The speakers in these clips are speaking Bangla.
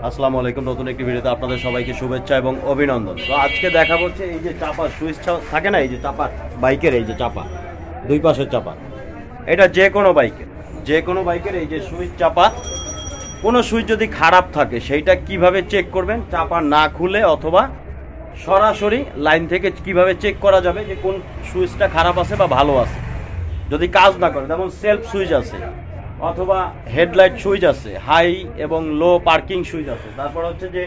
আসসালামু আলাইকুম। নতুন একটি ভিডিওতে আপনাদের সবাইকে শুভেচ্ছা এবং অভিনন্দন। তো আজকে দেখা হচ্ছে এই যে চাপা সুইচ থাকে না, এই যে চাপা বাইকের, এই যে চাপা দুই পাশের চাপা, এটা যে কোনো বাইকের এই যে সুইচ চাপা, কোনো সুইচ যদি খারাপ থাকে সেইটা কিভাবে চেক করবেন, চাপা না খুলে অথবা সরাসরি লাইন থেকে কিভাবে চেক করা যাবে যে কোন সুইচটা খারাপ আছে বা ভালো আছে। যদি কাজ না করে, যেমন সেলফ সুইচ আছে অথবা হেডলাইট সুইচ আছে, হাই এবং লো পার্কিং সুইচ আছে, তারপর হচ্ছে যে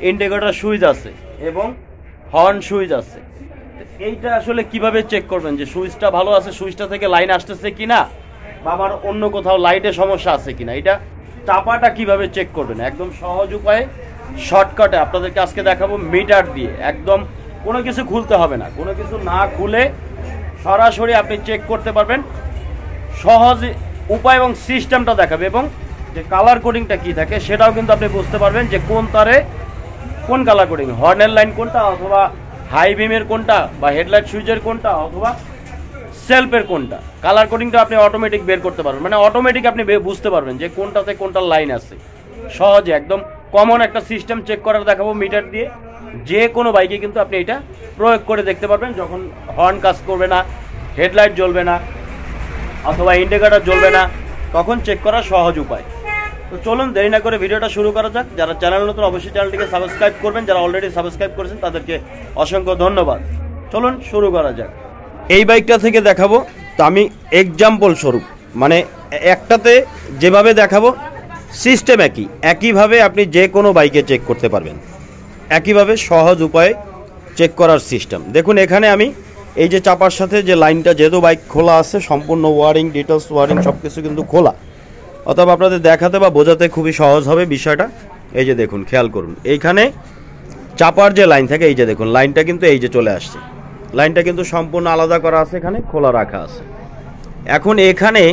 ইন্ডিকেটর সুইচ আছে এবং হর্ন সুইচ আছে। এইটা আসলে কিভাবে চেক করবেন যে সুইচটা ভালো আছে, সুইচটা থেকে লাইন আসতেছে কিনা বা আবার অন্য কোথাও লাইটে সমস্যা আছে কিনা, এটা চাপাটা কিভাবে চেক করবেন একদম সহজ উপায়ে শর্টকাটে আপনাদেরকে আজকে দেখাবো মিটার দিয়ে। একদম কোনো কিছু খুলতে হবে না, কোনো কিছু না খুলে সরাসরি আপনি চেক করতে পারবেন সহজ উপায়, এবং সিস্টেমটা দেখাবে এবং যে কালার কোডিংটা কি থাকে সেটাও কিন্তু আপনি বুঝতে পারবেন যে কোন তারে কোন কালার কোডিং, হর্নের লাইন কোনটা অথবা হাই বিমের কোনটা বা হেডলাইট সুইচের কোনটা অথবা সেলফের কোনটা। কালার কোডিংটা আপনি অটোমেটিক বের করতে পারবেন, মানে অটোমেটিক আপনি বুঝতে পারবেন যে কোনটাতে কোনটা লাইন আছে। সহজে একদম কমন একটা সিস্টেম চেক করার দেখাবো মিটার দিয়ে। যে কোনো বাইকে কিন্তু আপনি এটা প্রয়োগ করে দেখতে পারবেন, যখন হর্ন কাজ করবে না, হেডলাইট জ্বলবে না অথবা ইন্ডিকেটর জ্বলবে না, তখন চেক করার সহজ উপায়। তো চলুন দেরি না করে ভিডিওটা শুরু করা যাক। যারা চ্যানেল নতুন অবশ্যই চ্যানেলটিকে সাবস্ক্রাইব করবেন, যারা অলরেডি সাবস্ক্রাইব করেছেন তাদেরকে অসংখ্য ধন্যবাদ। চলুন শুরু করা যাক। এই বাইকটা থেকে দেখাবো, তো আমি এক্সাম্পল স্বরূপ, মানে একটাতে যেভাবে দেখাবো সিস্টেম একইভাবে আপনি যে কোনো বাইকে চেক করতে পারবেন, একইভাবে সহজ উপায়ে চেক করার সিস্টেম। দেখুন এখানে আমি এই যে চাপার সাথে যে লাইনটা, যেহেতু বাইক খোলা আছে, সম্পূর্ণ ওয়ারিং, ডিটেলস ওয়ারিং সব কিছু কিন্তু খোলা, অথবা আপনাদের দেখাতে বা বোঝাতে খুবই সহজ হবে বিষয়টা। এই যে দেখুন, খেয়াল করুন, এইখানে চাপার যে লাইন থাকে, এই যে দেখুন লাইনটা কিন্তু এই যে চলে আসছে, লাইনটা কিন্তু সম্পূর্ণ আলাদা করা আছে, এখানে খোলা রাখা আছে। এখন এখানে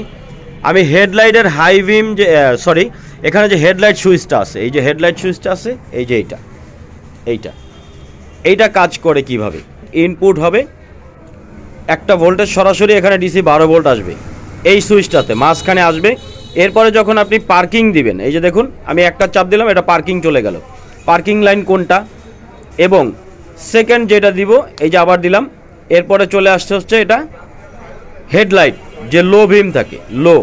আমি হেডলাইটের হাই বিম যে এখানে যে হেডলাইট সুইচটা আছে, এই যে হেডলাইট সুইচটা আছে, এই যে এইটা কাজ করে কিভাবে। ইনপুট হবে একটা ভোল্টেজ, সরাসরি এখানে ডিসি 12 ভোল্ট আসবে, এই সুইচটাতে মাঝখানে আসবে। এরপরে যখন আপনি পার্কিং দিবেন, এই যে দেখুন আমি একটা চাপ দিলাম, এটা পার্কিং চলে গেল, পার্কিং লাইন কোনটা, এবং সেকেন্ড যেটা দিব এই যে আবার দিলাম, এরপরে চলে আসছে হচ্ছে এটা হেডলাইট, যে লো বিম থাকে, লো।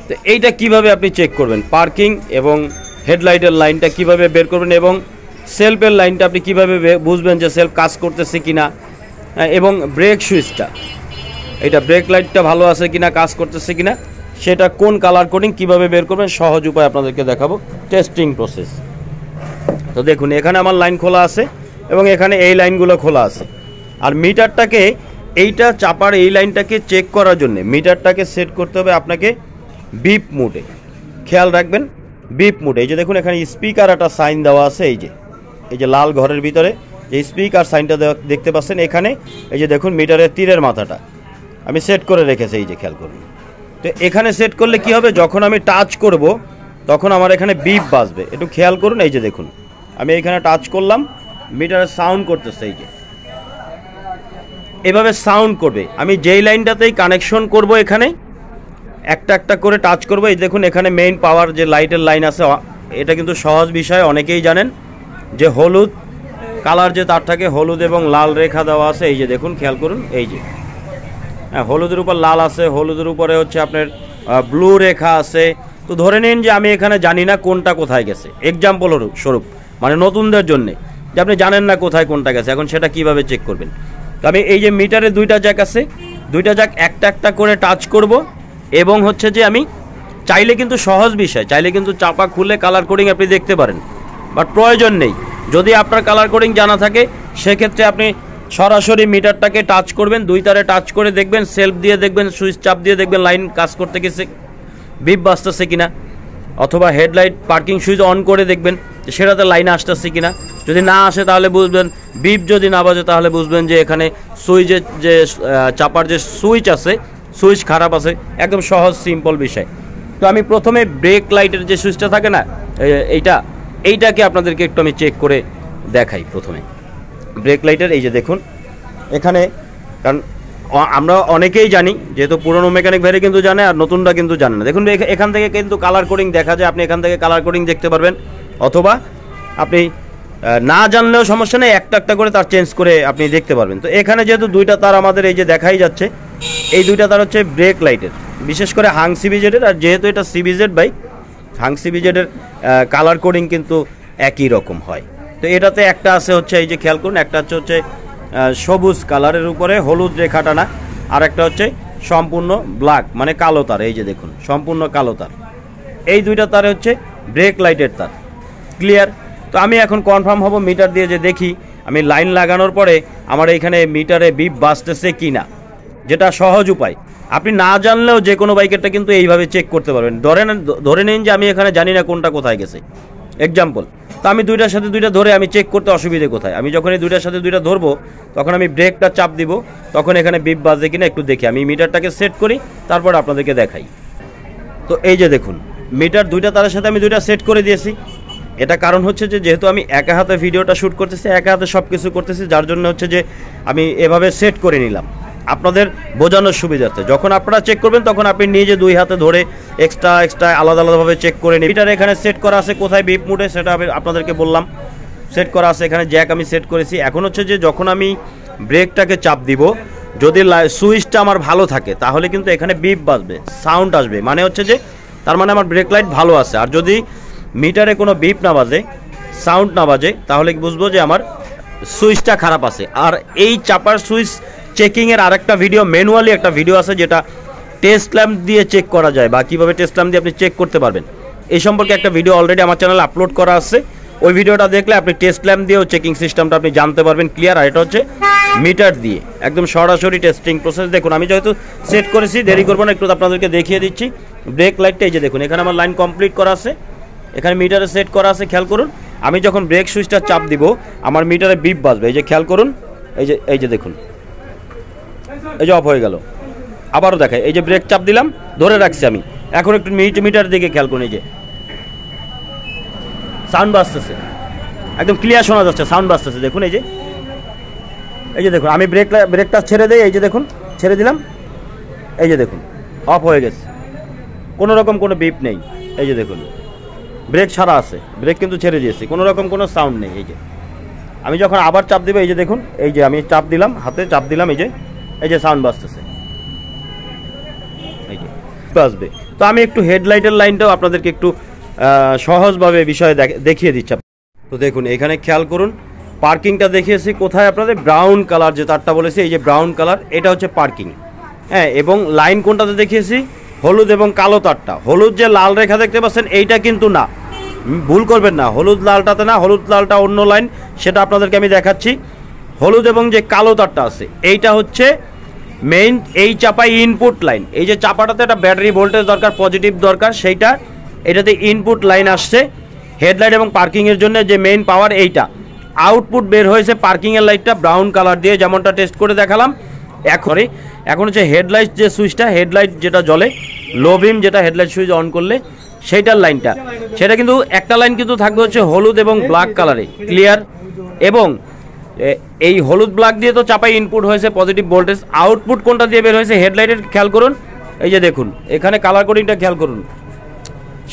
তো এইটা কিভাবে আপনি চেক করবেন, পার্কিং এবং হেডলাইটের লাইনটা কিভাবে বের করবেন, এবং সেলফের লাইনটা আপনি কিভাবে বুঝবেন যে সেলফ কাজ করতেছে কিনা, এবং ব্রেক সুইচটা, এটা ব্রেক লাইটটা ভালো আছে কিনা, কাজ করতেছে কিনা, সেটা কোন কালার কোডিং কিভাবে বের করবেন সহজ উপায় আপনাদেরকে দেখাবো, টেস্টিং প্রসেস। তো দেখুন এখানে আমার লাইন খোলা আছে এবং এখানে এই লাইনগুলো খোলা আছে। আর মিটারটাকে, এইটা চাপার এই লাইনটাকে চেক করার জন্য মিটারটাকে সেট করতে হবে আপনাকে বিপ মোডে। খেয়াল রাখবেন বিপ মোডে। এই যে দেখুন এখানে স্পিকার একটা সাইন দেওয়া আছে, এই যে লাল ঘরের ভিতরে যে স্পিকার সাইনটা দেখতে পাচ্ছেন, এখানে এই যে দেখুন মিটারের তীরের মাথাটা আমি সেট করে রেখেছি, এই যে খেয়াল করুন। তো এখানে সেট করলে কি হবে, যখন আমি টাচ করব তখন আমার এখানে বিপ বাজবে, একটু খেয়াল করুন। এই যে দেখুন আমি এখানে টাচ করলাম, মিটারে সাউন্ড করতেছে, এই যে এভাবে সাউন্ড করবে। আমি যেই লাইনটাতেই কানেকশন করব এখানে একটা একটা করে টাচ করব। এই দেখুন এখানে মেইন পাওয়ার যে লাইটের লাইন আছে, এটা কিন্তু সহজ বিষয়, অনেকেই জানেন যে হলুদ কালার যে তার থাকে, হলুদ এবং লাল রেখা দেওয়া আছে, এই যে দেখুন খেয়াল করুন, এই যে হ্যাঁ হলুদের উপর লাল আছে, হলুদের উপরে হচ্ছে আপনার ব্লু রেখা আছে। তো ধরে নিন যে আমি এখানে জানি না কোনটা কোথায় গেছে, এক্সাম্পল স্বরূপ, মানে নতুনদের জন্যে যে আপনি জানেন না কোথায় কোনটা গেছে, এখন সেটা কিভাবে চেক করবেন। তো আমি এই যে মিটারে দুইটা জ্যাক আছে, দুইটা জ্যাক একটা একটা করে টাচ করব, এবং হচ্ছে যে আমি চাইলে কিন্তু সহজ বিষয়, চাইলে কিন্তু চাপা খুলে কালার কোডিং আপনি দেখতে পারেন, বাট প্রয়োজন নেই। যদি আপনার কালার কোডিং জানা থাকে সেক্ষেত্রে আপনি সরাসরি মিটারটাকে টাচ করবেন, দুই তারে টাচ করে দেখবেন, সেলফ দিয়ে দেখবেন, সুইচ চাপ দিয়ে দেখবেন লাইন কাজ করতে গেছে, বিপ বাজতেছে কিনা, অথবা হেডলাইট পার্কিং সুইচ অন করে দেখবেন যে সেটাতে লাইন আসতেছে কিনা। যদি না আসে তাহলে বুঝবেন, বিপ যদি না বাজে তাহলে বুঝবেন যে এখানে সুইচের যে চাপার যে সুইচ আছে, সুইচ খারাপ আছে। একদম সহজ সিম্পল বিষয়। তো আমি প্রথমে ব্রেক লাইটের যে সুইচটা থাকে না, এইটাকে আপনাদেরকে একটু আমি চেক করে দেখাই। প্রথমে ব্রেক লাইটের এই যে দেখুন এখানে, কারণ আমরা অনেকেই জানি, যেহেতু পুরনো মেকানিক ভাইরা কিন্তু জানে আর নতুনরা কিন্তু জানে না। দেখুন এখান থেকে কিন্তু কালার কোডিং দেখা যায়, আপনি এখান থেকে কালার কোডিং দেখতে পারবেন, অথবা আপনি না জানলেও সমস্যা নেই, একটা একটা করে তার চেঞ্জ করে আপনি দেখতে পারবেন। তো এখানে যেহেতু দুইটা তার আমাদের এই যে দেখাই যাচ্ছে, এই দুইটা তার হচ্ছে ব্রেক লাইটের, বিশেষ করে হাং সিবিজেডের। আর যেহেতু এটা CBZ bike, Hang সিবিজেডের colour coding কিন্তু একই রকম হয়। তো এটাতে একটা আছে হচ্ছে এই যে খেয়াল করুন, একটা হচ্ছে সবুজ কালারের উপরে হলুদ রেখা টানা, আর একটা হচ্ছে সম্পূর্ণ ব্ল্যাক মানে কালো তার, এই যে দেখুন সম্পূর্ণ কালো তার। এই দুইটা তার হচ্ছে ব্রেক লাইটের তার। ক্লিয়ার? তো আমি এখন কনফার্ম হব মিটার দিয়ে, যে দেখি আমি লাইন লাগানোর পরে আমার এইখানে মিটারে বিপ বাজতেছে কি না, যেটা সহজ উপায়। আপনি না জানলেও যে কোনো বাইকেরটা কিন্তু এইভাবে চেক করতে পারবেন। ধরে নিন যে আমি এখানে জানি না কোনটা কোথায় গেছে, এক্সাম্পল। তো আমি দুইটার সাথে দুইটা ধরে আমি চেক করতে অসুবিধে কোথায়? আমি যখন এই দুইটার সাথে দুইটা ধরবো তখন আমি ব্রেকটা চাপ দিব, তখন এখানে বিপ বাজে কিনা একটু দেখি। আমি মিটারটাকে সেট করি, তারপর আপনাদেরকে দেখাই। তো এই যে দেখুন মিটার দুইটা তারের সাথে আমি দুইটা সেট করে দিয়েছি। এটা কারণ হচ্ছে যে যেহেতু আমি একা হাতে ভিডিওটা শ্যুট করতেছি, একা হাতে সব কিছু করতেছি, যার জন্য হচ্ছে যে আমি এভাবে সেট করে নিলাম আপনাদের বোঝানোর সুবিধার্থে। যখন আপনারা চেক করবেন তখন আপনি নিজে দুই হাতে ধরে এক্সট্রা আলাদা আলাদাভাবে চেক করে নিন। মিটার এখানে সেট করা আছে, কোথায় বিপ মুডে সেটা আমি আপনাদেরকে বললাম, সেট করা আছে। এখানে জ্যাক আমি সেট করেছি। এখন হচ্ছে যে যখন আমি ব্রেকটাকে চাপ দিব, যদি সুইচটা আমার ভালো থাকে তাহলে কিন্তু এখানে বিপ বাজবে, সাউন্ড আসবে, মানে হচ্ছে যে তার মানে আমার ব্রেক লাইট ভালো আছে। আর যদি মিটারে কোনো বিপ না বাজে, সাউন্ড না বাজে, তাহলে বুঝবো যে আমার সুইচটা খারাপ আছে। আর এই চাপার সুইচ চেকিংয়ের আরেকটা ভিডিও, ম্যানুয়ালি একটা ভিডিও আছে, যেটা টেস্ট ল্যাম্প দিয়ে চেক করা যায় বা কীভাবে টেস্ট ল্যাম্প দিয়ে আপনি চেক করতে পারবেন, এই সম্পর্কে একটা ভিডিও অলরেডি আমার চ্যানেলে আপলোড করা আছে। ওই ভিডিওটা দেখলে আপনি টেস্ট ল্যাম্প দিয়েও চেকিং সিস্টেমটা আপনি জানতে পারবেন ক্লিয়ার। আর এটা হচ্ছে মিটার দিয়ে একদম সরাসরি টেস্টিং প্রসেস। দেখুন আমি যেহেতু সেট করেছি, দেরি করবো না, একটু আপনাদেরকে দেখিয়ে দিচ্ছি। ব্রেক লাইটটা এই যে দেখুন, এখানে আমার লাইন কমপ্লিট করা আছে, এখানে মিটারে সেট করা আছে। খেয়াল করুন আমি যখন ব্রেক সুইচটা চাপ দিব আমার মিটারে বিপ বাজবে, এই যে খেয়াল করুন, এই যে দেখুন, এই যে অফ হয়ে গেল। আবারও দেখায়, এই যে ব্রেক চাপ দিলাম, ধরে রাখছি আমি। এখন একটু মিটার দিকে খেয়াল করুন, এই যে সাউন্ড বাজতেছে, একদম ক্লিয়ার শোনা যাচ্ছে, সাউন্ড বাজতেছে। দেখুন এই যে দেখুন আমি ব্রেকটা ছেড়ে দেই, এই যে দেখুন ছেড়ে দিলাম, এই যে দেখুন অফ হয়ে গেছে, কোনো রকম কোনো বিপ নেই। এই যে দেখুন ব্রেক ছাড়া আছে, ব্রেক কিন্তু ছেড়ে দিয়েছি, কোনো রকম কোনো সাউন্ড নেই। এই যে আমি যখন আবার চাপ দিব, এই যে দেখুন, এই যে আমি চাপ দিলাম, হাতে চাপ দিলাম, এই যে সাউন্ড বাজতেছে, এই যে বাজবে। তো আমি একটু হেডলাইটের লাইনটাও আপনাদেরকে একটু সহজভাবে বিষয়ে দেখিয়ে দিচ্ছি। তো দেখুন এখানে খেয়াল করুন, পার্কিংটা দেখিয়েছি কোথায় আপনাদের, ব্রাউন কালার যে তারটা বলেছি, এই যে ব্রাউন কালার, এটা হচ্ছে পার্কিং। হ্যাঁ, এবং লাইন কোনটাতে দেখিয়েছি, হলুদ এবং কালো তারটা। হলুদ যে লাল রেখা দেখতে পাচ্ছেন এইটা কিন্তু না, ভুল করবেন না, হলুদ লালটাতে না, হলুদ লালটা অন্য লাইন, সেটা আপনাদেরকে আমি দেখাচ্ছি। হলুদ এবং যে কালো তারটা আছে এইটা হচ্ছে মেইন, এই চাপাই ইনপুট লাইন। এই যে চাপাটাতে একটা ব্যাটারি ভোল্টেজ দরকার, পজিটিভ দরকার, সেইটা এটাতে ইনপুট লাইন আসছে হেডলাইট এবং পার্কিংয়ের জন্য যে মেইন পাওয়ার এইটা। আউটপুট বের হয়েছে পার্কিংয়ের লাইটটা ব্রাউন কালার দিয়ে, যেমনটা টেস্ট করে দেখালাম। এখন হচ্ছে হেডলাইট যে সুইচটা, হেডলাইট যেটা জ্বলে, লো বিম যেটা হেডলাইট সুইচ অন করলে সেইটার লাইনটা, সেটা কিন্তু একটা লাইন কিন্তু থাকবে হচ্ছে হলুদ এবং ব্ল্যাক কালারে। ক্লিয়ার? এবং এই হলুদ ব্ল্যাক দিয়ে তো চাপাই ইনপুট হয়েছে পজিটিভ ভোল্টেজ, আউটপুট কোনটা দিয়ে বের হয়েছে হেডলাইটের খেয়াল করুন। এই যে দেখুন এখানে কালার কোডিংটা খেয়াল করুন,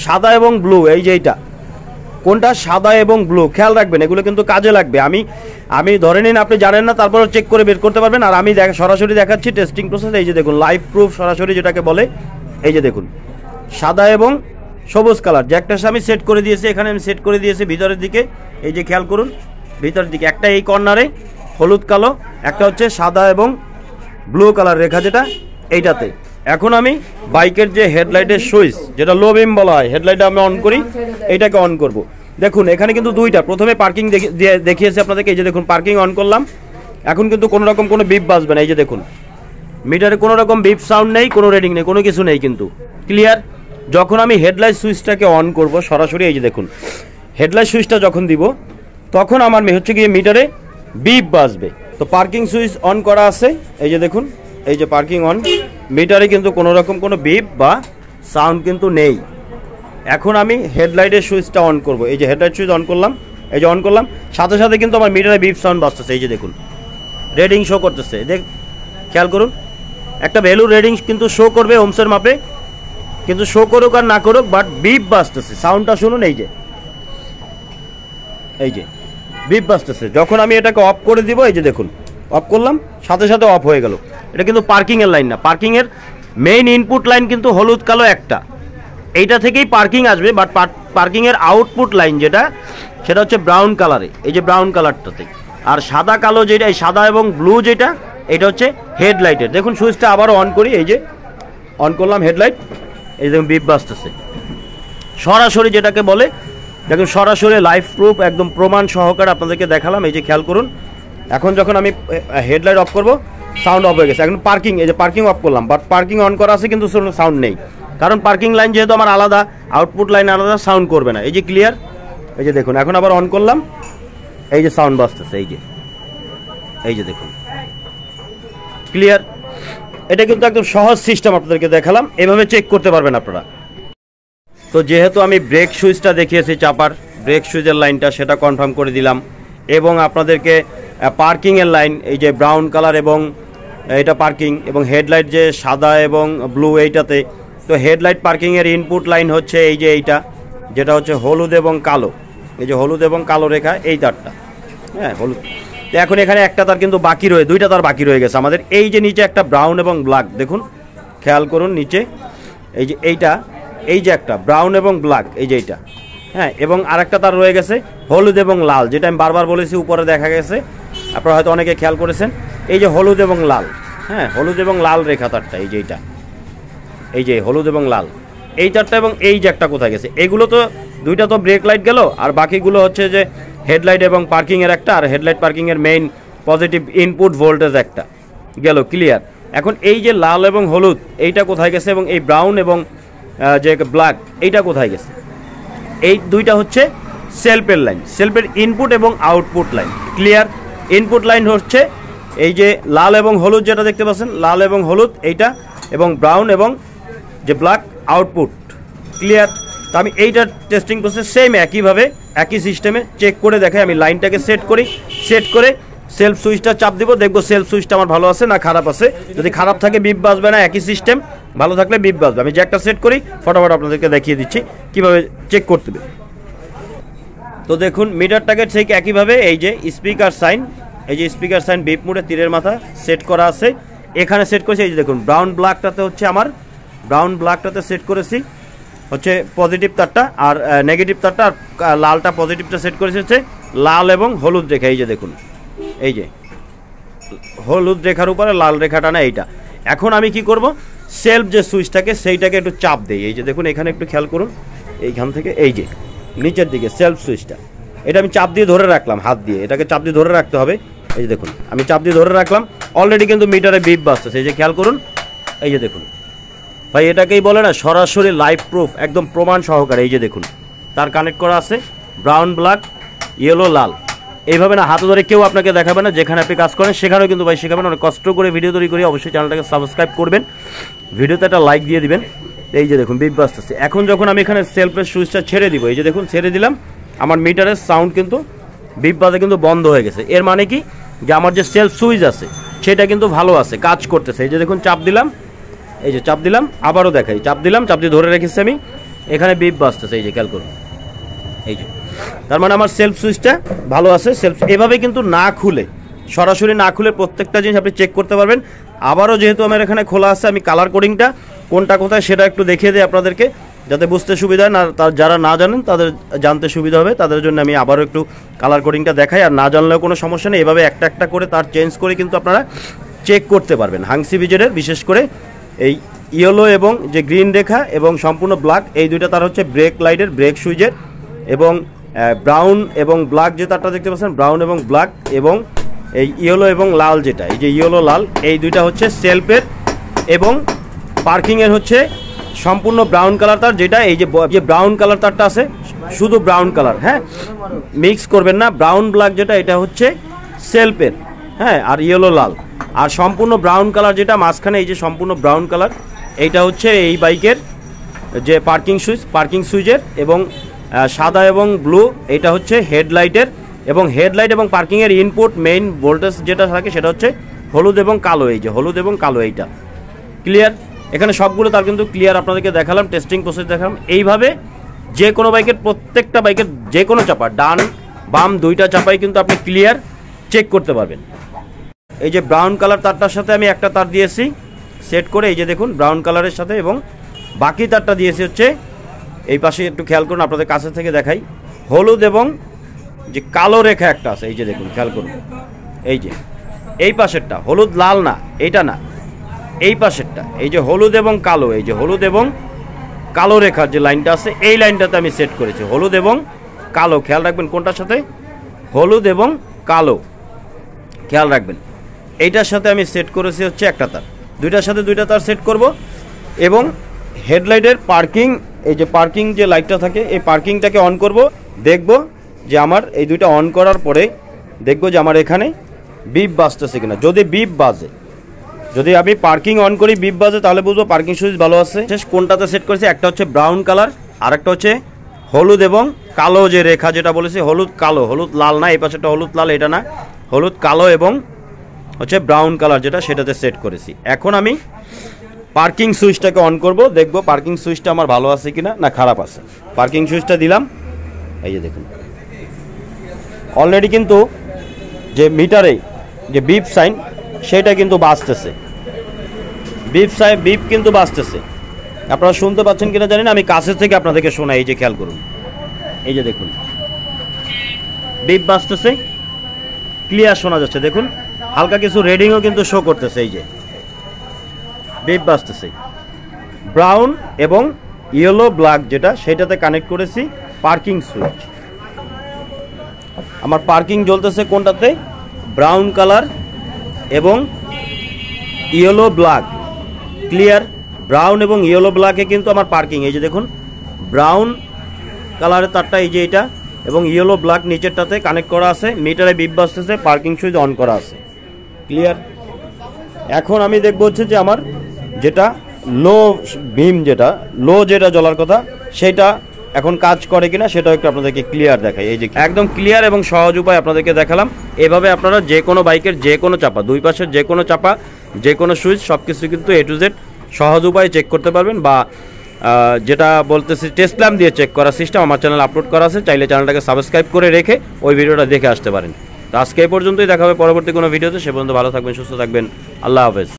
সাদা এবং ব্লু, এই যে এইটা কোনটা, সাদা এবং ব্লু, খেয়াল রাখবেন, এগুলো কিন্তু কাজে লাগবে। আমি ধরে নিন আপনি জানেন না, তারপর চেক করে বের করতে পারবেন। আর আমি সরাসরি দেখাচ্ছি টেস্টিং প্রসেস। এই যে দেখুন লাইভ প্রুফ সরাসরি যেটাকে বলে, এই যে দেখুন সাদা এবং সবুজ কালার, যে একটা আমি সেট করে দিয়েছি, এখানে আমি সেট করে দিয়েছি ভিতরের দিকে। এই যে খেয়াল করুন ভিতরের দিকে একটা এই কর্নারে হলুদ কালো, একটা হচ্ছে সাদা এবং ব্লু কালার রেখা যেটা এইটাতে। এখন আমি বাইকের যে হেডলাইটের সুইচ, যেটা লো বিম বলা হয়, হেডলাইটটা আমি অন করি, এইটাকে অন করব। দেখুন এখানে কিন্তু দুইটা, প্রথমে পার্কিং দেখিয়েছি আপনাদেরকে। এই যে দেখুন পার্কিং অন করলাম, এখন কিন্তু কোনো রকম কোনো বিপ বাজবে না। এই যে দেখুন মিটারে কোনো রকম বিপ সাউন্ড নেই, কোনো রেডিং নেই, কোনো কিছু নেই কিন্তু। ক্লিয়ার? যখন আমি হেডলাইট সুইচটাকে অন করব সরাসরি, এই যে দেখুন হেডলাইট সুইচটা যখন দিব তখন আমার হচ্ছে গিয়ে মিটারে বিপ বাজবে। তো পার্কিং সুইচ অন করা আছে, এই যে দেখুন, এই যে পার্কিং অন, মিটারে কিন্তু কোনো রকম কোনো বিপ বা সাউন্ড কিন্তু নেই। এখন আমি হেডলাইটের সুইচটা অন করব। এই যে হেডলাইট সুইচ অন করলাম, এই যে অন করলাম, সাথে সাথে কিন্তু আমার মিটারে বিপ সাউন্ড বাজতেছে। এই যে দেখুন রেডিং শো করতেছে, খেয়াল করুন, একটা ভ্যালু রেডিং কিন্তু শো করবে ওমসের মাপে, কিন্তু শো করুক আর না করুক, বাট বিপ বাজতেছে, সাউন্ডটা শুনুন। এই যে এই যে বিপ বাজতেছে। যখন আমি এটাকে অফ করে দিব, এই যে দেখুন অফ করলাম, সাথে সাথে অফ হয়ে গেল। এটা কিন্তু পার্কিংয়ের লাইন না, পার্কিংয়ের মেইন ইনপুট লাইন কিন্তু হলুদ কালো একটা, এইটা থেকেই পার্কিং আসবে। বাট পার্কিংয়ের আউটপুট লাইন যেটা, সেটা হচ্ছে ব্রাউন কালারে, এই যে ব্রাউন কালারটাতে। আর সাদা কালো যেটা, এই সাদা এবং ব্লু যেটা, এটা হচ্ছে হেডলাইটের। দেখুন সুইচটা আবারও অন করি, এই যে অন করলাম হেডলাইট, এই দেখুন বিপ বাজতেছে সরাসরি, যেটাকে বলে দেখুন সরাসরি লাইভ প্রুফ, একদম প্রমাণ সহকারে আপনাদেরকে দেখালাম। এই যে খেয়াল করুন, এখন যখন আমি হেডলাইট অফ করব, সাউন্ড অফ হয়ে গেছে। এখন পার্কিং, এই যে পার্কিং অফ করলাম, বাট পার্কিং অন করা আছে কিন্তু সাউন্ড নেই, কারণ পার্কিং লাইন যেহেতু আমার আলাদা, আউটপুট লাইন আলাদা, সাউন্ড করবে না। এই যে ক্লিয়ার, এই যে দেখুন এখন আবার অন করলাম, এই যে সাউন্ড বাজতেছে, এই যে দেখুন ক্লিয়ার। এটা কিন্তু একদম সহজ সিস্টেম আপনাদেরকে দেখালাম, এভাবে চেক করতে পারবেন আপনারা। তো যেহেতু আমি ব্রেক সুইচটা দেখিয়েছি, চাপার ব্রেক সুইচের লাইনটা, সেটা কনফার্ম করে দিলাম। এবং আপনাদেরকে পার্কিংয়ের লাইন, এই যে ব্রাউন কালার এবং এটা পার্কিং, এবং হেডলাইট যে সাদা এবং ব্লু এইটাতে, তো হেডলাইট পার্কিংয়ের ইনপুট লাইন হচ্ছে এই যে এইটা, যেটা হচ্ছে হলুদ এবং কালো, এই যে হলুদ এবং কালো রেখা, এই তারটা, হ্যাঁ হলুদ। তো এখন এখানে একটা তার কিন্তু বাকি রয়ে, দুইটা তার বাকি রয়ে গেছে আমাদের। এই যে নিচে একটা ব্রাউন এবং ব্ল্যাক, দেখুন খেয়াল করুন নিচে, এই যে এইটা, এই যে একটা ব্রাউন এবং ব্ল্যাক, এই যে এইটা, হ্যাঁ। এবং আরেকটা তার রয়ে গেছে হলুদ এবং লাল, যেটা আমি বারবার বলেছি, উপরে দেখা গেছে, আপনারা হয়তো অনেকে খেয়াল করেছেন, এই যে হলুদ এবং লাল, হ্যাঁ হলুদ এবং লাল রেখা তারটা, এই যে এইটা, এই যে হলুদ এবং লাল এই তারটা, এবং এই যে একটা কোথায় গেছে, এগুলো তো দুইটা তো ব্রেক লাইট গেল, আর বাকিগুলো হচ্ছে যে হেডলাইট এবং পার্কিংয়ের একটা, আর হেডলাইট পার্কিংয়ের মেইন পজিটিভ ইনপুট ভোল্টেজ একটা গেল, ক্লিয়ার। এখন এই যে লাল এবং হলুদ এইটা কোথায় গেছে, এবং এই ব্রাউন এবং যে ব্ল্যাক এইটা কোথায় গেছে, এই দুইটা হচ্ছে সেলফের লাইন, সেলফের ইনপুট এবং output line, clear. Input line হচ্ছে এই যে লাল এবং হলুদ যেটা দেখতে পাচ্ছেন, লাল এবং হলুদ এইটা, এবং ব্রাউন এবং যে ব্ল্যাক আউটপুট, ক্লিয়ার। তো আমি এইটা টেস্টিং প্রসেস সেম একইভাবে একই সিস্টেমে চেক করে দেখাই। আমি লাইনটাকে সেট করি, সেট করে সেলফ সুইচটা চাপ দিব, দেখবো সেলফ সুইচটা আমার ভালো আছে না খারাপ আছে। যদি খারাপ থাকে বিপ বাজবে না, একই সিস্টেম, ভালো থাকলে বিপ বাজবে। আমি যে একটা সেট করি, ফটাফট আপনাদেরকে দেখিয়ে দিচ্ছি কীভাবে চেক করতে হবে। তো দেখুন মিটারটাকে ঠিক একইভাবে এই যে স্পিকার সাইন, এই যে স্পিকার সাইন বিপ মোডে তীরের মাথা সেট করা আছে, এখানে সেট করেছি। এই যে দেখুন ব্রাউন ব্ল্যাকটাতে হচ্ছে আমার, ব্রাউন ব্ল্যাকটাতে সেট করেছি হচ্ছে পজিটিভ তারটা, আর নেগেটিভ তারটা, আর লালটা পজিটিভটা সেট করেছে হচ্ছে লাল এবং হলুদ রেখা, এই যে দেখুন, এই যে হলুদ রেখার উপরে লাল রেখাটা না এইটা। এখন আমি কি করব, সেলফ যে সুইচ থাকে সেইটাকে একটু চাপ দেই, এই যে দেখুন এখানে একটু খেয়াল করুন, এইখান থেকে এই যে নিচের দিকে সেলফ সুইচটা, এটা আমি চাপ দিয়ে ধরে রাখলাম, হাত দিয়ে এটাকে চাপ দিয়ে ধরে রাখতে হবে। এই যে দেখুন আমি চাপ দিয়ে ধরে রাখলাম, অলরেডি কিন্তু মিটারে বিপ বাজতেছে, এই যে খেয়াল করুন, এই যে দেখুন ভাই, এটাকেই বলে না সরাসরি লাইভ প্রুফ, একদম প্রমাণ সহকারে। এই যে দেখুন তার কানেক্ট করা আছে, ব্রাউন ব্ল্যাক ইয়েলো লাল, এইভাবে না হাতে ধরে কেউ আপনাকে দেখাবে না, যেখানে আপনি কাজ করেন সেখানেও কিন্তু ভাই শেখাবেন। অনেক কষ্ট করে ভিডিও তৈরি করি, অবশ্যই চ্যানেলটাকে সাবস্ক্রাইব করবেন, ভিডিওতে একটা লাইক দিয়ে দিবেন। এই যে দেখুন বিপ বাজতেছে। এখন যখন আমি এখানে সেলফের সুইচটা ছেড়ে দিব, এই যে দেখুন ছেড়ে দিলাম, আমার মিটারের সাউন্ড কিন্তু বিপ বাজে কিন্তু বন্ধ হয়ে গেছে। এর মানে কি, যে আমার যে সেলফ সুইচ আছে সেটা কিন্তু ভালো আছে, কাজ করতেছে। এই যে দেখুন চাপ দিলাম, এই যে চাপ দিলাম, আবারও দেখাই, চাপ দিলাম, চাপ দিয়ে ধরে রেখেছি আমি, এখানে বিপ বাজতেছে, এই যে খেয়াল করুন, এই যে তার মানে আমার সেলফ সুইচটা ভালো আছে। সেলফ এভাবে কিন্তু না খুলে, সরাসরি না খুলে প্রত্যেকটা জিনিস আপনি চেক করতে পারবেন। আবারও যেহেতু আমার এখানে খোলা আছে, আমি কালার কোডিংটা কোনটা কোথায় সেটা একটু দেখিয়ে দিই আপনাদেরকে, যাতে বুঝতে সুবিধা হয়, না যারা না জানেন তাদের জানতে সুবিধা হবে, তাদের জন্য আমি আবারও একটু কালার কোডিংটা দেখাই। আর না জানলেও কোনো সমস্যা নেই, এভাবে একটা একটা করে তার চেঞ্জ করে কিন্তু আপনারা চেক করতে পারবেন। হাংসি বিজেডের বিশেষ করে এই ইয়েলো এবং যে গ্রিন রেখা এবং সম্পূর্ণ ব্ল্যাক, এই দুইটা তার হচ্ছে ব্রেক লাইটের, ব্রেক সুইচের, এবং ব্রাউন এবং ব্ল্যাক যে তারটা দেখতে পাচ্ছেন, ব্রাউন এবং ব্ল্যাক, এবং এই ইয়েলো এবং লাল যেটা, এই যে ইয়েলো লাল, এই দুইটা হচ্ছে সেলফের, এবং পার্কিংয়ের হচ্ছে সম্পূর্ণ ব্রাউন কালার তার, যেটা এই যে ব্রাউন কালার তারটা আছে শুধু ব্রাউন কালার, হ্যাঁ মিক্স করবেন না। ব্রাউন ব্ল্যাক যেটা, এটা হচ্ছে সেলফের, হ্যাঁ, আর ইয়েলো লাল, আর সম্পূর্ণ ব্রাউন কালার যেটা মাঝখানে, এই যে সম্পূর্ণ ব্রাউন কালার, এইটা হচ্ছে এই বাইকের যে পার্কিং সুইচ, পার্কিং সুইচের, এবং সাদা এবং ব্লু এটা হচ্ছে হেডলাইটের, এবং হেডলাইট এবং পার্কিংয়ের ইনপুট মেইন ভোল্টেজ যেটা থাকে সেটা হচ্ছে হলুদ এবং কালো, এই যে হলুদ এবং কালো এইটা, ক্লিয়ার। এখানে সবগুলো তার কিন্তু ক্লিয়ার আপনাদেরকে দেখালাম, টেস্টিং প্রসেস দেখালাম। এইভাবে যে কোনো বাইকের, প্রত্যেকটা বাইকের যে কোনো চাপা, ডান বাম দুইটা চাপাই কিন্তু আপনি ক্লিয়ার চেক করতে পারবেন। এই যে ব্রাউন কালার তারটার সাথে আমি একটা তার দিয়েছি সেট করে, এই যে দেখুন ব্রাউন কালারের সাথে, এবং বাকি তারটা দিয়েছি হচ্ছে এই পাশে, একটু খেয়াল করুন, আপনাদের কাছে থেকে দেখাই, হলুদ এবং যে কালো রেখা একটা আছে, এই যে দেখুন খেয়াল করুন, এই যে এই পাশেরটা হলুদ লাল না, এইটা না, এই পাশেরটা এই যে হলুদ এবং কালো, এই যে হলুদ এবং কালো রেখার যে লাইনটা আছে এই লাইনটাতে আমি সেট করেছি হলুদ এবং কালো। খেয়াল রাখবেন কোনটার সাথে, হলুদ এবং কালো, খেয়াল রাখবেন। এইটার সাথে আমি সেট করেছি হচ্ছে একটা তার, দুইটার সাথে দুইটা তার সেট করব। এবং হেডলাইটের পার্কিং, এই যে পার্কিং যে লাইটটা থাকে এই পার্কিংটাকে অন করব, দেখব যে আমার এই দুইটা অন করার পরে দেখব যে আমার এখানে বিপ বাজতেছে কিনা। যদি বিপ বাজে, যদি আমি পার্কিং অন করি বিপ বাজে, তাহলে বুঝবো পার্কিং সুইচ ভালো আছে। শেষ কোনটাতে সেট করেছি, একটা হচ্ছে ব্রাউন কালার আর একটা হচ্ছে হলুদ এবং কালো, যে রেখা যেটা বলেছি হলুদ কালো, হলুদ লাল না, এই পাশেটা হলুদ লাল, এটা না, হলুদ কালো এবং হচ্ছে ব্রাউন কালার যেটা, সেটাতে সেট করেছি। এখন আমি পার্কিং সুইচটাকে অন করব, দেখব পার্কিং সুইচটা আমার ভালো আছে কিনা না খারাপ আছে। পার্কিং সুইচটা দিলাম, এই যে দেখুন অলরেডি কিন্তু যে মিটারে যে বিপ সাইন সেটা কিন্তু বাজতেছে, বিপ কিন্তু বাজতেছে। আপনারা শুনতে পাচ্ছেন কিনা জানেন, আমি কাছের থেকে আপনাদেরকে শোনাই, এই যে খেয়াল করুন, এই যে দেখুন বিপ বাজতেছে, ক্লিয়ার শোনা যাচ্ছে। দেখুন হালকা কিছু রেডিংও কিন্তু শো করতেছে, এই যে বিপ বাজতেছে। ব্রাউন এবং ইয়েলো ব্ল্যাক যেটা, সেটাতে কানেক্ট করেছি পার্কিং সুইচ। আমার পার্কিং জ্বলতেছে কোনটাতে, ব্রাউন কালার এবং ইয়েলো ব্ল্যাক, ক্লিয়ার। ব্রাউন এবং ইয়েলো ব্ল্যাকে কিন্তু আমার পার্কিং, এই যে দেখুন ব্রাউন কালারের তারটা এই যে এটা, এবং ইয়েলো ব্ল্যাক নিচেরটাতে কানেক্ট করা আছে। মিটারে বিপ বাজতেছে, পার্কিং সুইচ অন করা আছে, ক্লিয়ার। এখন আমি দেখব হচ্ছে যে আমার যেটা লো বিম, যেটা লো যেটা জ্বলার কথা, সেটা এখন কাজ করে কিনা সেটাও একটু আপনাদেরকে ক্লিয়ার দেখাই। এই যে একদম ক্লিয়ার এবং সহজ উপায় আপনাদেরকে দেখালাম। এভাবে আপনারা যে কোনো বাইকের যে কোনো চাপা, দুই পাশের যে কোনো চাপা, যে কোনো সুইচ, সব কিছু কিন্তু এ টু জেড সহজ উপায়ে চেক করতে পারবেন। বা যেটা বলতেছি টেস্ট ল্যাম্প দিয়ে চেক করার সিস্টেম আমার চ্যানেল আপলোড করা আছে, চাইলে চ্যানেলটাকে সাবস্ক্রাইব করে রেখে ওই ভিডিওটা দেখে আসতে পারেন। তো আজকে এই পর্যন্তই, দেখা হবে পরবর্তী কোনো ভিডিওতে। সে পর্যন্ত ভালো থাকবেন, সুস্থ থাকবেন, আল্লাহ হাফেজ।